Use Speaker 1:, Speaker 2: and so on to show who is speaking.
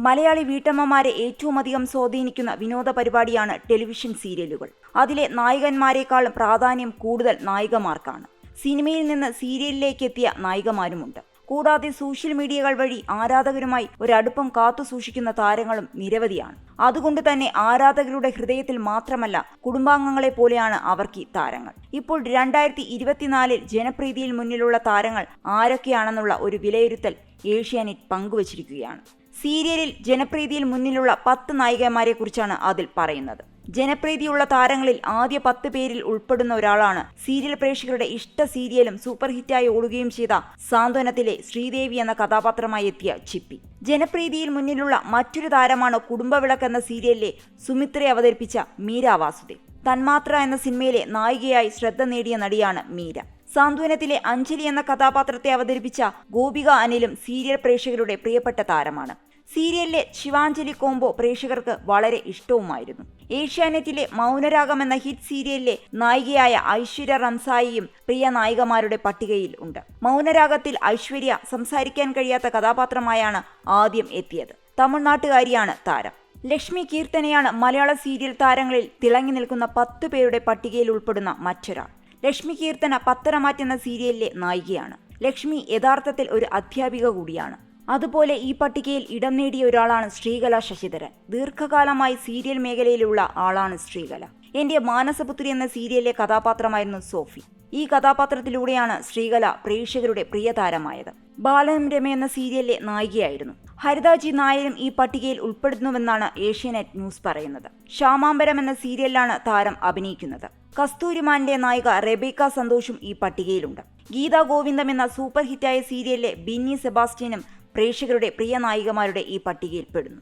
Speaker 1: മലയാളി വീട്ടമ്മമാരെ ഏറ്റവുമധികം സ്വാധീനിക്കുന്ന വിനോദ പരിപാടിയാണ് ടെലിവിഷൻ സീരിയലുകൾ. അതിലെ നായകന്മാരെക്കാളും പ്രാധാന്യം കൂടുതൽ നായികമാർക്കാണ്. സിനിമയിൽ നിന്ന് സീരിയലിലേക്ക് എത്തിയ നായികമാരുമുണ്ട്. കൂടാതെ സോഷ്യൽ മീഡിയകൾ വഴി ആരാധകരുമായി ഒരടുപ്പം കാത്തുസൂക്ഷിക്കുന്ന താരങ്ങളും നിരവധിയാണ്. അതുകൊണ്ട് തന്നെ ആരാധകരുടെ ഹൃദയത്തിൽ മാത്രമല്ല, കുടുംബാംഗങ്ങളെ പോലെയാണ് അവർക്ക് ഈ താരങ്ങൾ. ഇപ്പോൾ 2024 ജനപ്രീതിയിൽ മുന്നിലുള്ള താരങ്ങൾ ആരൊക്കെയാണെന്നുള്ള ഒരു വിലയിരുത്തൽ ഏഷ്യാനെറ്റ് പങ്കുവച്ചിരിക്കുകയാണ്. സീരിയലിൽ ജനപ്രീതിയിൽ മുന്നിലുള്ള 10 നായികമാരെ കുറിച്ചാണ് അതിൽ പറയുന്നത്. ജനപ്രീതിയുള്ള താരങ്ങളിൽ ആദ്യ 10 പേരിൽ ഉൾപ്പെടുന്ന ഒരാളാണ് സീരിയൽ പ്രേക്ഷകരുടെ ഇഷ്ട സീരിയലും സൂപ്പർ ഹിറ്റായി ഓടുകയും ചെയ്ത സാന്ത്വനത്തിലെ ശ്രീദേവി എന്ന കഥാപാത്രമായി എത്തിയ ചിപ്പി. ജനപ്രീതിയിൽ മുന്നിലുള്ള മറ്റൊരു താരമാണ് കുടുംബവിളക്ക് എന്ന സീരിയലിലെ സുമിത്രയെ അവതരിപ്പിച്ച മീര വാസുദേവ്. തന്മാത്ര എന്ന സിനിമയിലെ നായികയായി ശ്രദ്ധ നേടിയ നടിയാണ് മീര. സാന്ത്വനത്തിലെ അഞ്ജലി എന്ന കഥാപാത്രത്തെ അവതരിപ്പിച്ച ഗോപിക അനിലും സീരിയൽ പ്രേക്ഷകരുടെ പ്രിയപ്പെട്ട താരമാണ്. സീരിയലിലെ ശിവാഞ്ജലി കോംബോ പ്രേക്ഷകർക്ക് വളരെ ഇഷ്ടവുമായിരുന്നു. ഏഷ്യാനെറ്റിലെ മൗനരാഗം എന്ന ഹിറ്റ് സീരിയലിലെ നായികയായ ഐശ്വര്യ റംസായിയും പ്രിയ നായികമാരുടെ പട്ടികയിൽ ഉണ്ട്. മൗനരാഗത്തിൽ ഐശ്വര്യ സംസാരിക്കാൻ കഴിയാത്ത കഥാപാത്രമായാണ് ആദ്യം എത്തിയത്. തമിഴ്നാട്ടുകാരിയാണ് താരം. ലക്ഷ്മി കീർത്തനയാണ് മലയാള സീരിയൽ താരങ്ങളിൽ തിളങ്ങി നിൽക്കുന്ന 10 പേരുടെ പട്ടികയിൽ ഉൾപ്പെടുന്ന മറ്റൊരാൾ. ലക്ഷ്മി കീർത്തന പത്തരമാറ്റ് എന്ന സീരിയലിലെ നായികയാണ്. ലക്ഷ്മി യഥാർത്ഥത്തിൽ ഒരു അധ്യാപിക കൂടിയാണ്. അതുപോലെ ഈ പട്ടികയിൽ ഇടം നേടിയ ഒരാളാണ് ശ്രീകല ശശിധരൻ. ദീർഘകാലമായി സീരിയൽ മേഖലയിലുള്ള ആളാണ് ശ്രീകല. എന്റെ മാനസപുത്രി എന്ന സീരിയലിലെ കഥാപാത്രമായിരുന്നു സോഫി. ഈ കഥാപാത്രത്തിലൂടെയാണ് ശ്രീകല പ്രേക്ഷകരുടെ പ്രിയ താരമായത്. ബാലനും രമ എന്ന സീരിയലിലെ നായികയായിരുന്നു. ഹരിതാജി നായരും ഈ പട്ടികയിൽ ഉൾപ്പെടുന്നുവെന്നാണ് ഏഷ്യാനെറ്റ് ന്യൂസ് പറയുന്നത്. ശ്യാമാംബരം എന്ന സീരിയലിലാണ് താരം അഭിനയിക്കുന്നത്. കസ്തൂരിമാന്റെ നായിക റെബേക്ക സന്തോഷും ഈ പട്ടികയിലുണ്ട്. ഗീതാ ഗോവിന്ദം എന്ന സൂപ്പർ ഹിറ്റായ സീരിയലിലെ ബിന്നി സെബാസ്റ്റ്യനും പ്രേക്ഷകരുടെ പ്രിയ നായികമാരുടെ ഈ പട്ടികയിൽ പെടുന്നു.